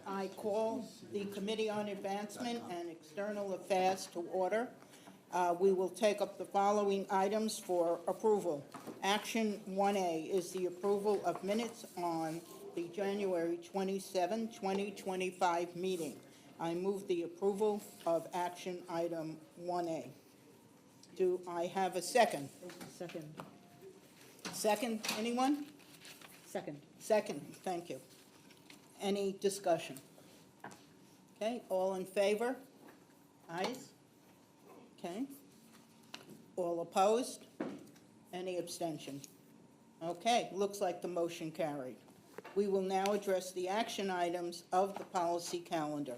I call the Committee on Advancement and External Affairs to order. We will take up the following items for approval. Action 1A is the approval of minutes on the January 27, 2025 meeting. I move the approval of action item 1A. Do I have a second? Second. Second, anyone? Second. Second, thank you. Any discussion? Okay, all in favor? Ayes? Okay. All opposed? Any abstention? Okay, looks like the motion carried. We will now address the action items of the policy calendar.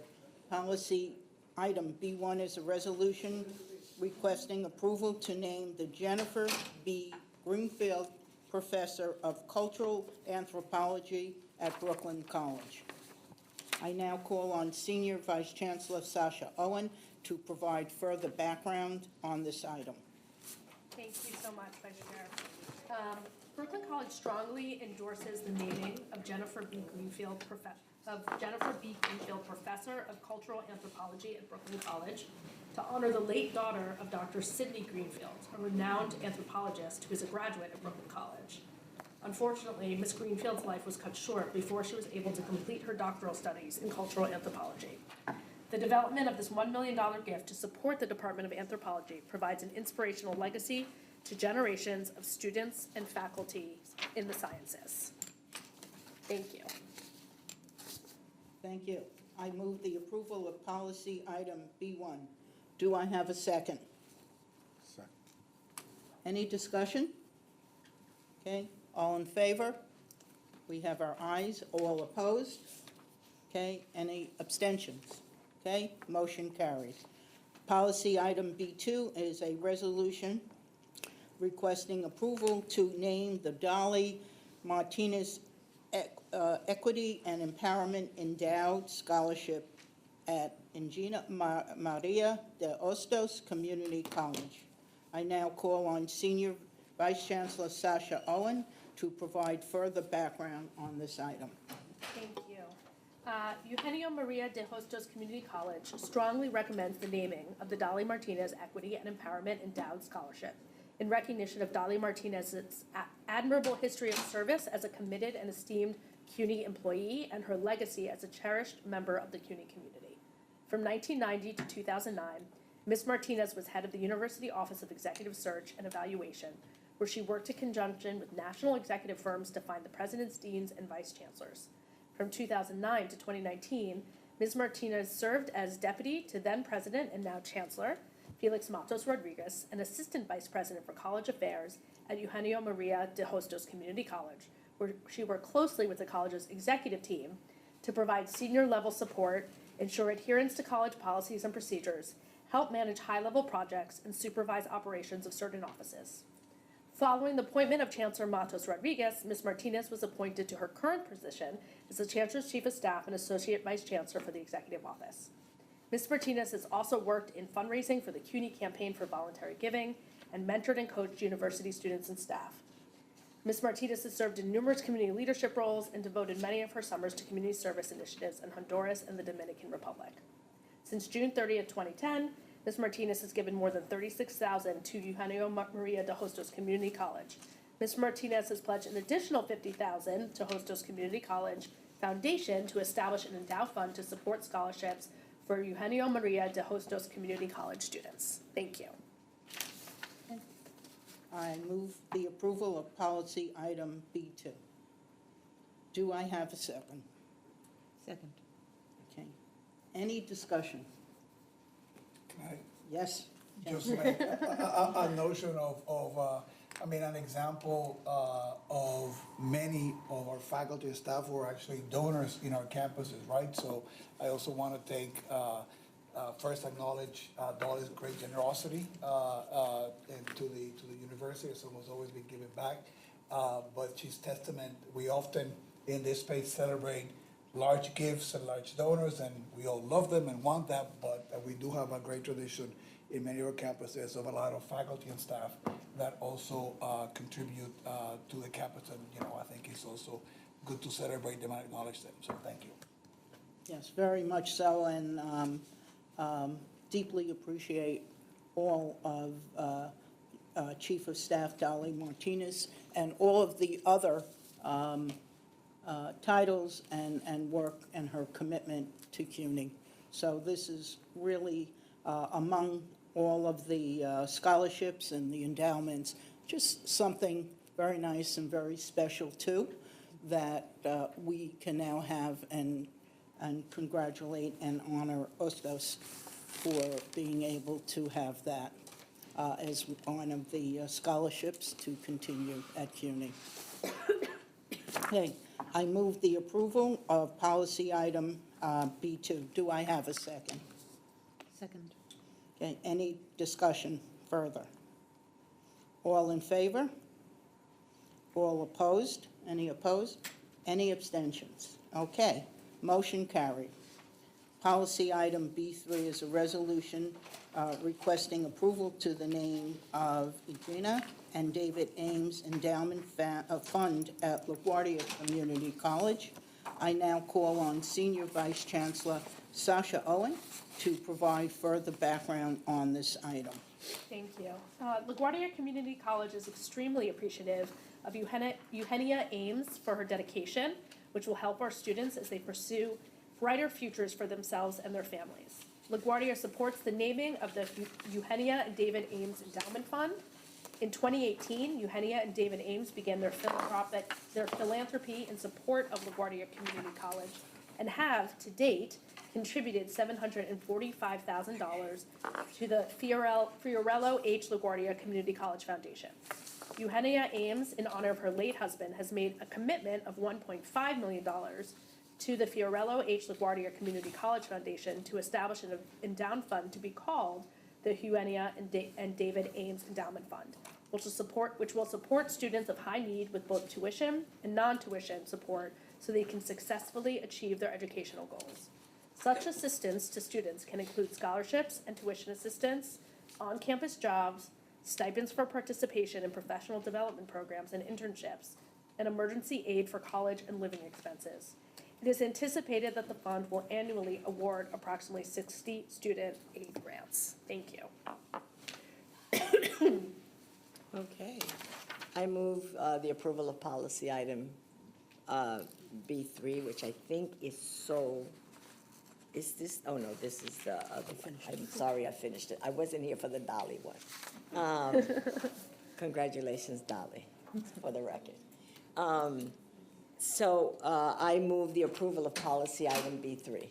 Policy item B1 is a resolution requesting approval to name the Jennifer B. Greenfield Professor of Cultural Anthropology at Brooklyn College. I now call on Senior Vice Chancellor Sasha Owen to provide further background on this item. Thank you so much, Vice Chair. Brooklyn College strongly endorses the naming of Jennifer B. Greenfield Professor of Cultural Anthropology at Brooklyn College to honor the late daughter of Dr. Sidney Greenfield, a renowned anthropologist who is a graduate of Brooklyn College. Unfortunately, Ms. Greenfield's life was cut short before she was able to complete her doctoral studies in cultural anthropology. The development of this $1 million gift to support the Department of Anthropology provides an inspirational legacy to generations of students and faculty in the sciences. Thank you. Thank you. I move the approval of policy item B1. Do I have a second? Second. Any discussion? Okay, all in favor? We have our ayes. All opposed? Okay, any abstentions? Okay, motion carries. Policy item B2 is a resolution requesting approval to name the Dolly Martinez Equity and Empowerment Endowed Scholarship at Ingenia Maria de Hostos Community College. I now call on Senior Vice Chancellor Sasha Owen to provide further background on this item. Thank you. Eugenio Maria de Hostos Community College strongly recommends the naming of the Dolly Martinez Equity and Empowerment Endowed Scholarship in recognition of Dolly Martinez's admirable history of service as a committed and esteemed CUNY employee and her legacy as a cherished member of the CUNY community. From 1990 to 2009, Ms. Martinez was head of the University Office of Executive Search and Evaluation, where she worked in conjunction with national executive firms to find the president's deans and vice chancellors. From 2009 to 2019, Ms. Martinez served as deputy to then president and now chancellor Felix Matos Rodriguez, and assistant vice president for college affairs at Eugenio Maria de Hostos Community College, where she worked closely with the college's executive team to provide senior level support, ensure adherence to college policies and procedures, help manage high-level projects, and supervise operations of certain offices. Following the appointment of Chancellor Matos Rodriguez, Ms. Martinez was appointed to her current position as the Chancellor's Chief of Staff and Associate Vice Chancellor for the Executive Office. Ms. Martinez has also worked in fundraising for the CUNY Campaign for Voluntary Giving and mentored and coached university students and staff. Ms. Martinez has served in numerous community leadership roles and devoted many of her summers to community service initiatives in Honduras and the Dominican Republic. Since June 30th, 2010, Ms. Martinez has given more than $36,000 to Eugenio Maria de Hostos Community College. Ms. Martinez has pledged an additional $50,000 to Hostos Community College Foundation to establish an endowed fund to support scholarships for Eugenio Maria de Hostos Community College students. Thank you. I move the approval of policy item B2. Do I have a second? Second. Okay. Any discussion? Can I Yes? just make a notion of an example of many of our faculty and staff who are actually donors in our campuses, right? So I also want to take, first acknowledge Dolly's great generosity and to the university. Someone's always been giving back, but she's testament. We often in this space celebrate large gifts and large donors, and we all love them and want that, but we do have a great tradition in many of our campuses of a lot of faculty and staff that also contribute to the campus, and I think it's also good to celebrate them and acknowledge them. So thank you. Yes, very much so, and deeply appreciate all of Chief of Staff Dolly Martinez and all of the other titles and work and her commitment to CUNY. So this is really, among all of the scholarships and the endowments, just something very nice and very special too, that we can now have and congratulate and honor Ostos for being able to have that as one of the scholarships to continue at CUNY. Okay, I move the approval of policy item B2. Do I have a second? Second. Okay, any discussion further? All in favor? All opposed? Any opposed? Any abstentions? Okay, motion carried. Policy item B3 is a resolution requesting approval to the name of Idrina and David Ames Endowment Fund at LaGuardia Community College. I now call on Senior Vice Chancellor Sasha Owen to provide further background on this item. Thank you. LaGuardia Community College is extremely appreciative of Eugenia Ames for her dedication, which will help our students as they pursue brighter futures for themselves and their families. LaGuardia supports the naming of the Eugenia and David Ames Endowment Fund. In 2018, Eugenia and David Ames began their philanthropy in support of LaGuardia Community College and have, to date, contributed $745,000 to the Fiorello H. LaGuardia Community College Foundation. Eugenia Ames, in honor of her late husband, has made a commitment of $1.5 million to the Fiorello H. LaGuardia Community College Foundation to establish an endowed fund to be called the Eugenia and David Ames Endowment Fund, which will support students of high need with both tuition and non-tuition support so they can successfully achieve their educational goals. Such assistance to students can include scholarships and tuition assistance, on-campus jobs, stipends for participation in professional development programs and internships, and emergency aid for college and living expenses. It is anticipated that the fund will annually award approximately 60 student aid grants. Thank you. Okay. I move the approval of policy item B3, which I think is is this, oh no, this is the other one. I'm sorry, I finished it. I wasn't here for the Dolly one. Congratulations, Dolly, for the record. So I move the approval of policy item B3.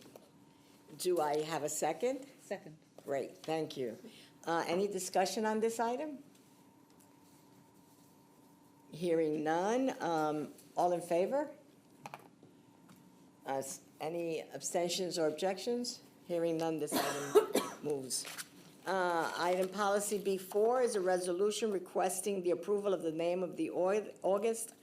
Do I have a second? Second. Great, thank you. Any discussion on this item? Hearing none. All in favor? Any abstentions or objections? Hearing none, this item moves. Item policy B4 is a resolution requesting the approval of the name of the August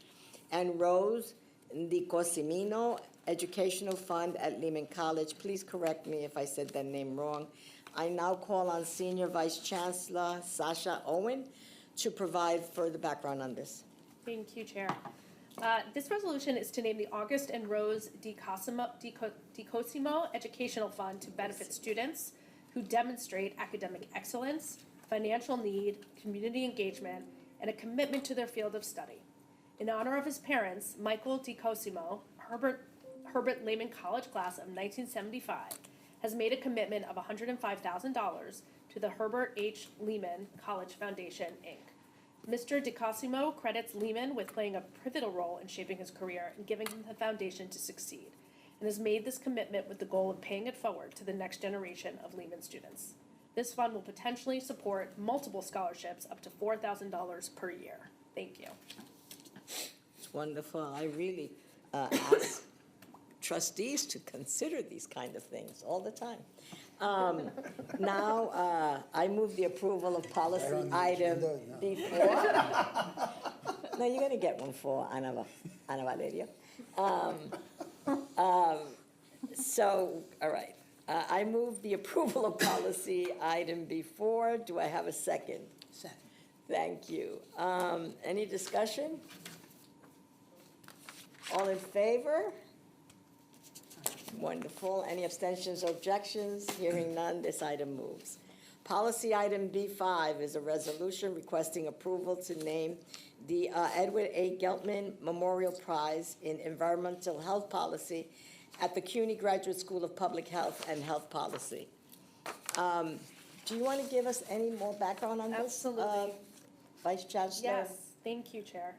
and Rose Di Cosimino Educational Fund at Lehman College. Please correct me if I said that name wrong. I now call on Senior Vice Chancellor Sasha Owen to provide further background on this. Thank you, Chair. This resolution is to name the August and Rose Di Cosimo Educational Fund to benefit students who demonstrate academic excellence, financial need, community engagement, and a commitment to their field of study. In honor of his parents, Michael Di Cosimo, Herbert Lehman College class of 1975, has made a commitment of $105,000 to the Herbert H. Lehman College Foundation, Inc. Mr. Di Cosimo credits Lehman with playing a pivotal role in shaping his career and giving him the foundation to succeed, and has made this commitment with the goal of paying it forward to the next generation of Lehman students. This fund will potentially support multiple scholarships up to $4,000 per year. Thank you. It's wonderful. I really ask trustees to consider these kind of things all the time. Now, I move the approval of policy item B4. No, you're going to get one for Ana Valeria. So, all right. I move the approval of policy item B4. Do I have a second? Second. Thank you. Any discussion? All in favor? Wonderful. Any abstentions or objections? Hearing none, this item moves. Policy item B5 is a resolution requesting approval to name the Edward A. Geltman Memorial Prize in Environmental Health Policy at the CUNY Graduate School of Public Health and Health Policy. Do you want to give us any more background on this? Absolutely. Vice Chancellor? Yes, thank you, Chair.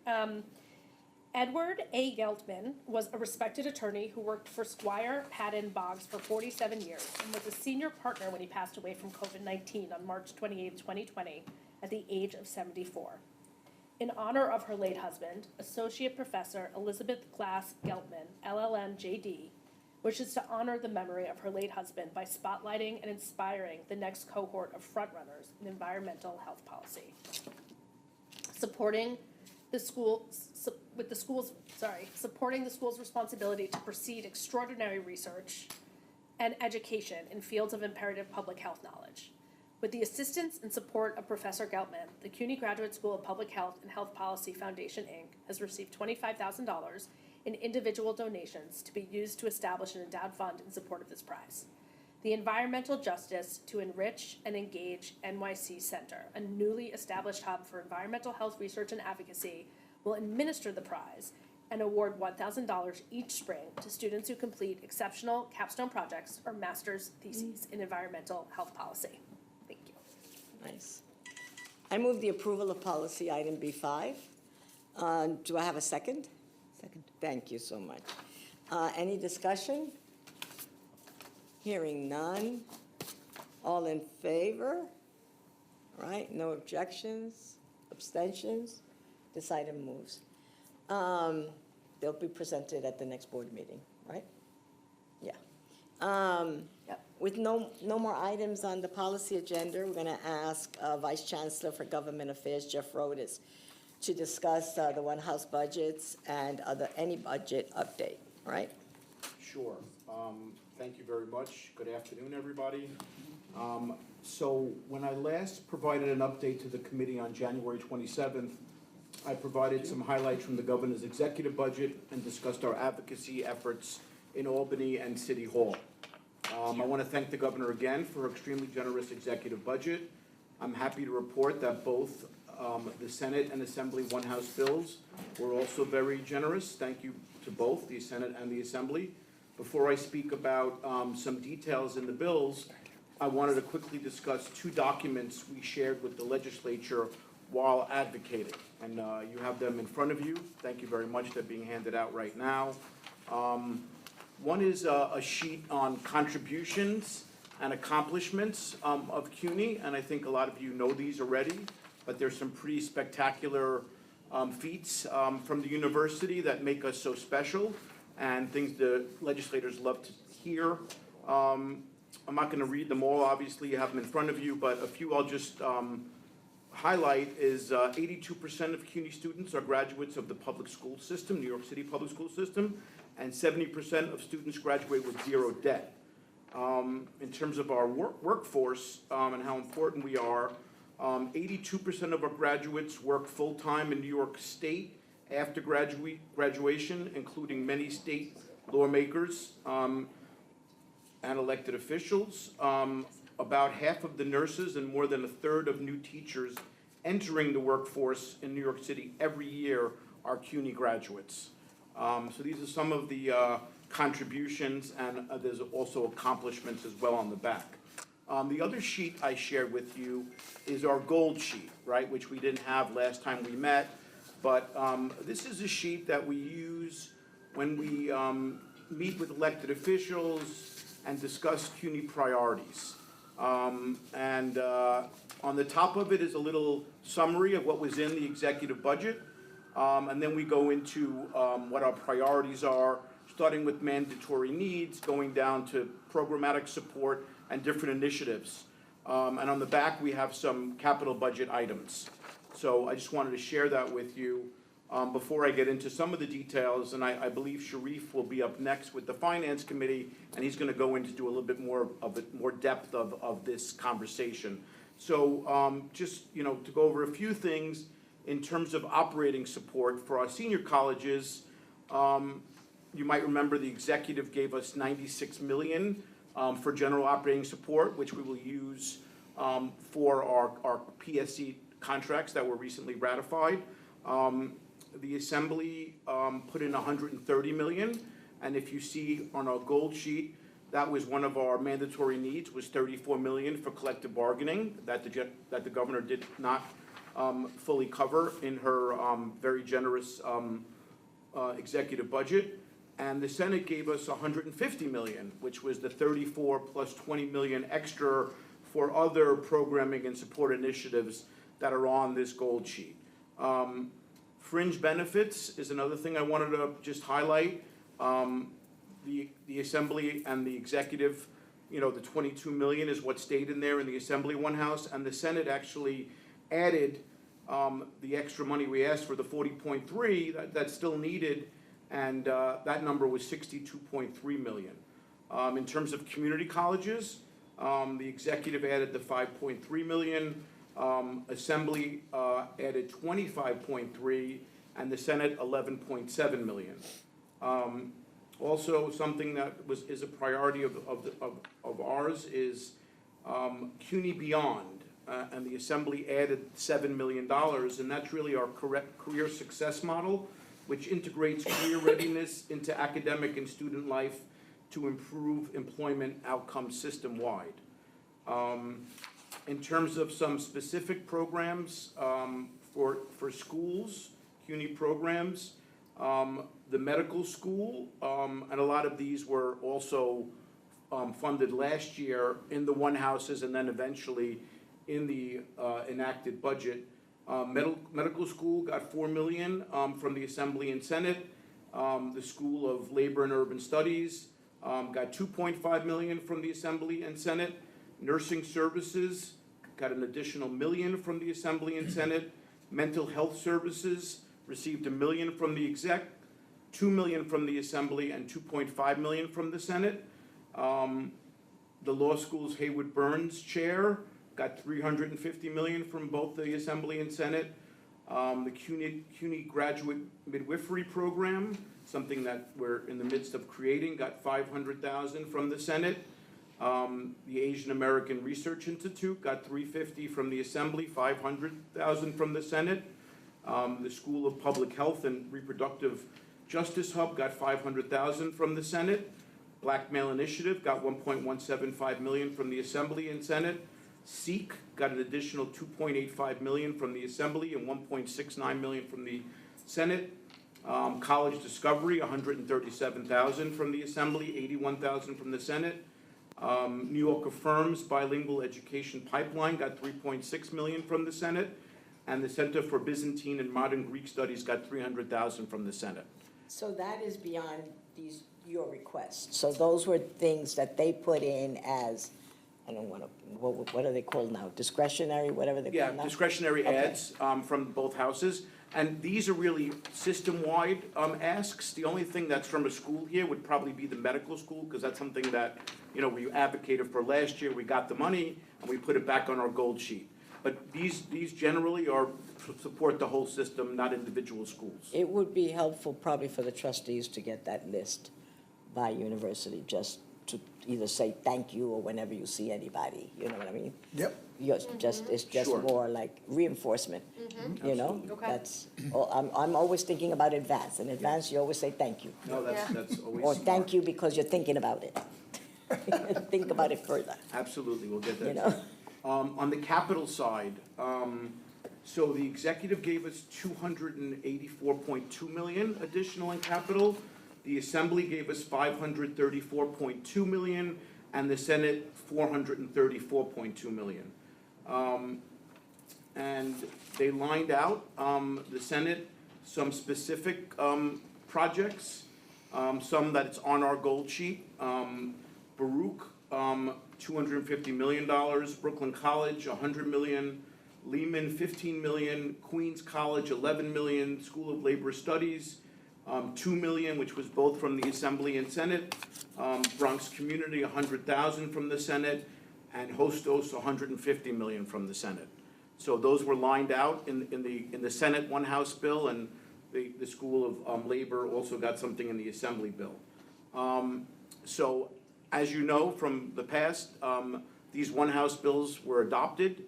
Edward A. Geltman was a respected attorney who worked for Squire Patton Boggs for 47 years and was a senior partner when he passed away from COVID-19 on March 28, 2020, at the age of 74. In honor of her late husband, Associate Professor Elizabeth Glass Geltman, LLM JD, wishes to honor the memory of her late husband by spotlighting and inspiring the next cohort of frontrunners in environmental health policy. Supporting the school's responsibility to precede extraordinary research and education in fields of imperative public health knowledge. With the assistance and support of Professor Geltman, the CUNY Graduate School of Public Health and Health Policy Foundation, Inc. has received $25,000 in individual donations to be used to establish an endowed fund in support of this prize. The Environmental Justice to Enrich and Engage NYC Center, a newly established hub for environmental health research and advocacy, will administer the prize and award $1,000 each spring to students who complete exceptional capstone projects or master's theses in environmental health policy. Thank you. Nice. I move the approval of policy item B5. Do I have a second? Second. Thank you so much. Any discussion? Hearing none. All in favor? All right, no objections, abstentions? This item moves. They'll be presented at the next board meeting, right? Yeah. Yep. With no more items on the policy agenda, we're going to ask Vice Chancellor for Government Affairs, Jeff Rodas, to discuss the one-house budgets and any budget update, right? Sure. Thank you very much. Good afternoon, everybody. So when I last provided an update to the committee on January 27th, I provided some highlights from the governor's executive budget and discussed our advocacy efforts in Albany and City Hall. I want to thank the governor again for her extremely generous executive budget. I'm happy to report that both the Senate and Assembly one-house bills were also very generous. Thank you to both, the Senate and the Assembly. Before I speak about some details in the bills, I wanted to quickly discuss two documents we shared with the legislature while advocating. And you have them in front of you. Thank you very much. They're being handed out right now. One is a sheet on contributions and accomplishments of CUNY, and I think a lot of you know these already, but there's some pretty spectacular feats from the university that make us so special, and things the legislators love to hear. I'm not going to read them all, obviously you have them in front of you, but a few I'll just highlight is 82% of CUNY students are graduates of the public school system, New York City public school system, and 70% of students graduate with zero debt. In terms of our workforce and how important we are, 82% of our graduates work full-time in New York State after graduation, including many state lawmakers and elected officials. About half of the nurses and more than a third of new teachers entering the workforce in New York City every year are CUNY graduates. So these are some of the contributions, and there's also accomplishments as well on the back. The other sheet I shared with you is our gold sheet, right, which we didn't have last time we met. But this is a sheet that we use when we meet with elected officials and discuss CUNY priorities. On the top of it is a little summary of what was in the executive budget. And then we go into what our priorities are, starting with mandatory needs, going down to programmatic support and different initiatives. And on the back, we have some capital budget items. So I just wanted to share that with you before I get into some of the details. And I believe Sharif will be up next with the Finance Committee, and he's going to go into do a little bit more of more depth of this conversation. So just to go over a few things in terms of operating support for our senior colleges. You might remember the executive gave us 96 million for general operating support, which we will use for our PSC contracts that were recently ratified. The Assembly put in 130 million, and if you see on our gold sheet, that was one of our mandatory needs, was 34 million for collective bargaining, that the governor did not fully cover in her very generous executive budget. And the Senate gave us 150 million, which was the 34 plus 20 million extra for other programming and support initiatives that are on this gold sheet. Fringe benefits is another thing I wanted to just highlight. The Assembly and the Executive, you know, the 22 million is what stayed in there in the Assembly one house, and the Senate actually added the extra money we asked for, the 40.3, that's still needed, and that number was 62.3 million. In terms of community colleges, the Executive added the 5.3 million, Assembly added 25.3, and the Senate 11.7 million. Also, something that is a priority of ours is CUNY Beyond, and the Assembly added $7 million, and that's really our career success model, which integrates career readiness into academic and student life to improve employment outcomes system-wide. In terms of some specific programs for schools, CUNY programs, the medical school, and a lot of these were also funded last year in the one houses and then eventually in the enacted budget. Medical school got 4 million from the Assembly and Senate. The School of Labor and Urban Studies got 2.5 million from the Assembly and Senate. Nursing services got an additional $1 million from the Assembly and Senate. Mental health services received $1 million from the exec, 2 million from the Assembly, and 2.5 million from the Senate. The law school's Haywood Burns chair got 350 million from both the Assembly and Senate. The CUNY graduate midwifery program, something that we're in the midst of creating, got 500,000 from the Senate. The Asian American Research Institute got 350 from the Assembly, 500,000 from the Senate. The School of Public Health and Reproductive Justice Hub got 500,000 from the Senate. Black Male Initiative got 1.175 million from the Assembly and Senate. SEEK got an additional 2.85 million from the Assembly and 1.69 million from the Senate. College Discovery, 137,000 from the Assembly, 81,000 from the Senate. New York Affirms Bilingual Education Pipeline got 3.6 million from the Senate. And the Center for Byzantine and Modern Greek Studies got 300,000 from the Senate. So that is beyond your requests. So those were things that they put in as, I don't want to, what are they called now? Discretionary, whatever they're Yeah, called now? discretionary Okay. ads from both houses. And these are really system-wide asks. The only thing that's from a school here would probably be the medical school, because that's something that, you know, we advocated for last year. We got the money, and we put it back on our gold sheet. But these generally are to support the whole system, not individual schools. It would be helpful probably for the trustees to get that list by university, just to either say thank you or whenever you see anybody, you know what I mean? Yep. It's just Sure. more like reinforcement, you know? Absolutely. Okay. That's, I'm always thinking about advance. In advance, you always say thank you. No, that's always Or smart. thank you because you're thinking about it. Think about it further, Absolutely, we'll get that. you know? On the capital side, so the executive gave us 284.2 million additional in capital. The Assembly gave us 534.2 million, and the Senate 434.2 million. And they lined out, the Senate, some specific projects, some that's on our gold sheet. Baruch, $250 million, Brooklyn College, $100 million, Lehman, $15 million, Queens College, $11 million, School of Labor Studies, $2 million, which was both from the Assembly and Senate, Bronx Community, $100,000 from the Senate, and Hostos, $150 million from the Senate. So those were lined out in the Senate one House bill, and the School of Labor also got something in the Assembly bill. So, as you know from the past, these one-house bills were adopted,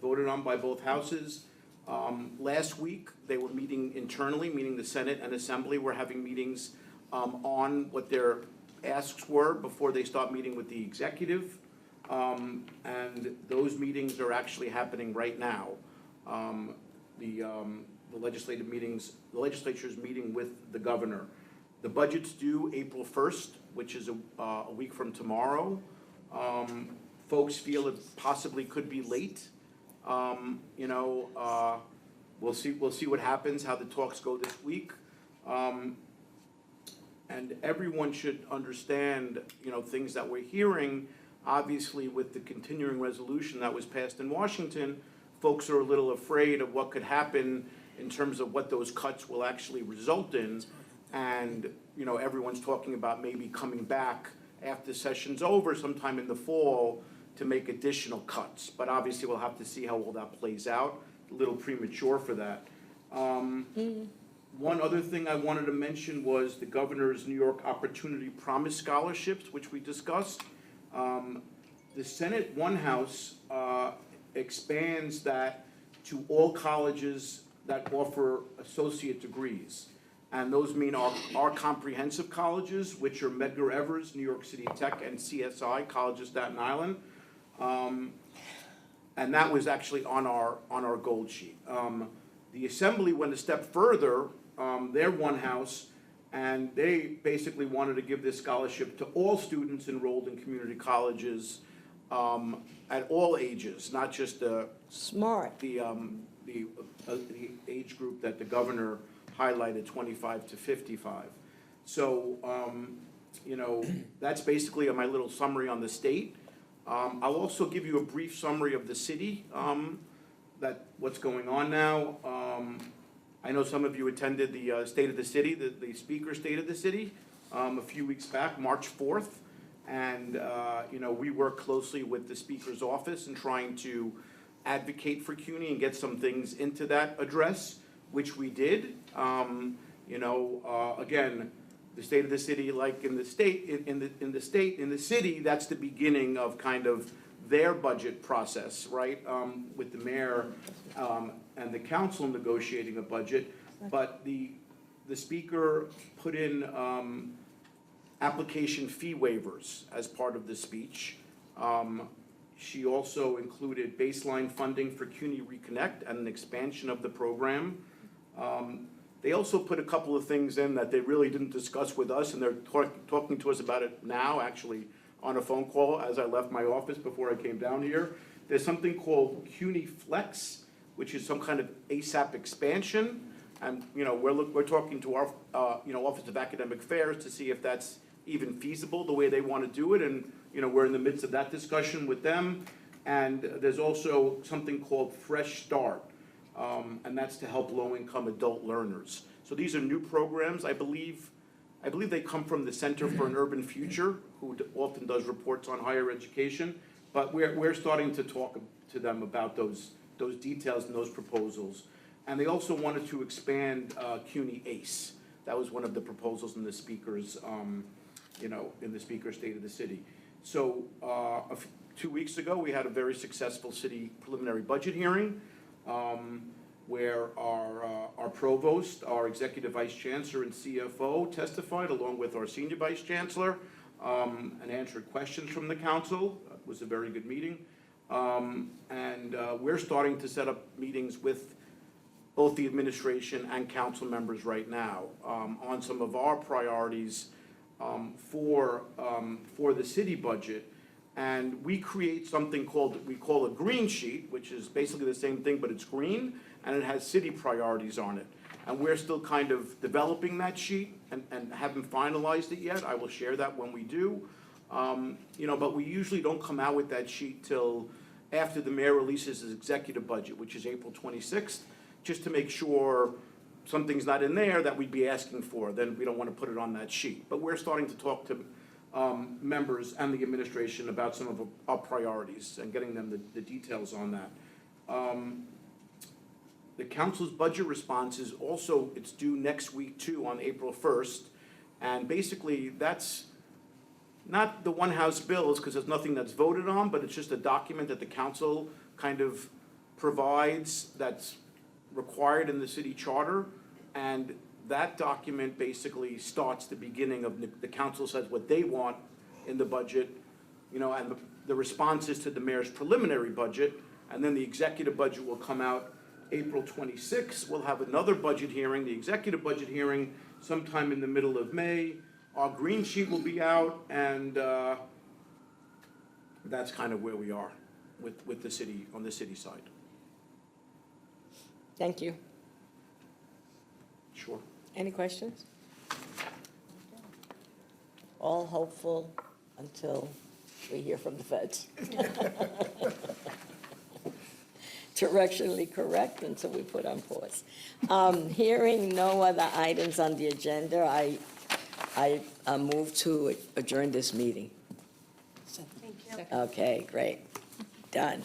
voted on by both houses. Last week, they were meeting internally, meaning the Senate and Assembly were having meetings on what their asks were before they start meeting with the executive. And those meetings are actually happening right now. The legislature's meeting with the governor. The budget's due April 1st, which is a week from tomorrow. Folks feel it possibly could be late. We'll see what happens, how the talks go this week. And everyone should understand, things that we're hearing. Obviously, with the continuing resolution that was passed in Washington, folks are a little afraid of what could happen in terms of what those cuts will actually result in. And, everyone's talking about maybe coming back after session's over sometime in the fall to make additional cuts. But obviously, we'll have to see how all that plays out. A little premature for that. One other thing I wanted to mention was the governor's New York Opportunity Promise Scholarships, which we discussed. The Senate One House expands that to all colleges that offer associate degrees. And those mean our comprehensive colleges, which are Medgar Evers, New York City Tech, and CSI, College of Staten Island. And that was actually on our gold sheet. The Assembly went a step further, their one house, and they basically wanted to give this scholarship to all students enrolled in community colleges at all ages, not just the age group that the governor highlighted, 25 to 55. So, that's basically my little summary on the state. I'll also give you a brief summary of the city, what's going on now. I know some of you attended the State of the City, the Speaker State of the City, a few weeks back, March 4th. And, we work closely with the Speaker's office in trying to advocate for CUNY and get some things into that address, which we did. Again, the State of the City, like in the city, that's the beginning of kind of their budget process, right? With the mayor and the council negotiating a budget. But the speaker put in application fee waivers as part of the speech. She also included baseline funding for CUNY Reconnect and an expansion of the program. They also put a couple of things in that they really didn't discuss with us, and they're talking to us about it now, actually, on a phone call as I left my office before I came down here. There's something called CUNY Flex, which is some kind of ASAP expansion. And, we're talking to our, Office of Academic Affairs to see if that's even feasible, the way they want to do it. And, we're in the midst of that discussion with them. And there's also something called Fresh Start. And that's to help low-income adult learners. So these are new programs. I believe they come from the Center for an Urban Future, who often does reports on higher education. But we're starting to talk to them about those details and those proposals. And they also wanted to expand CUNY ACE. That was one of the proposals in the speaker's, in the Speaker's State of the City. So 2 weeks ago, we had a very successful city preliminary budget hearing, where our provost, our executive vice chancellor, and CFO testified, along with our senior vice chancellor, and answered questions from the council. It was a very good meeting. And we're starting to set up meetings with both the administration and council members right now on some of our priorities for the city budget. And we create something we call a green sheet, which is basically the same thing, but it's green, and it has city priorities on it. And we're still kind of developing that sheet and haven't finalized it yet. I will share that when we do. But we usually don't come out with that sheet till after the mayor releases his executive budget, which is April 26th, just to make sure something's not in there that we'd be asking for. Then we don't want to put it on that sheet. But we're starting to talk to members and the administration about some of our priorities and getting them the details on that. the council's budget response is also, it's due next week too, on April 1st. And basically, that's not the one-house bills, because there's nothing that's voted on, but it's just a document that the council kind of provides that's required in the city charter. And that document basically starts the beginning of, the council says what they want in the budget, you know, and the responses to the mayor's preliminary budget. And then the executive budget will come out April 26th. We'll have another budget hearing, the executive budget hearing sometime in the middle of May. Our green sheet will be out, and that's kind of where we are with the city, on the city side. Thank you. Sure. Any questions? All hopeful until we hear from the feds. Directionally correct until we put on pause. Hearing no other items on the agenda, I move to adjourn this meeting. Thank you. Second. Okay, great. Done.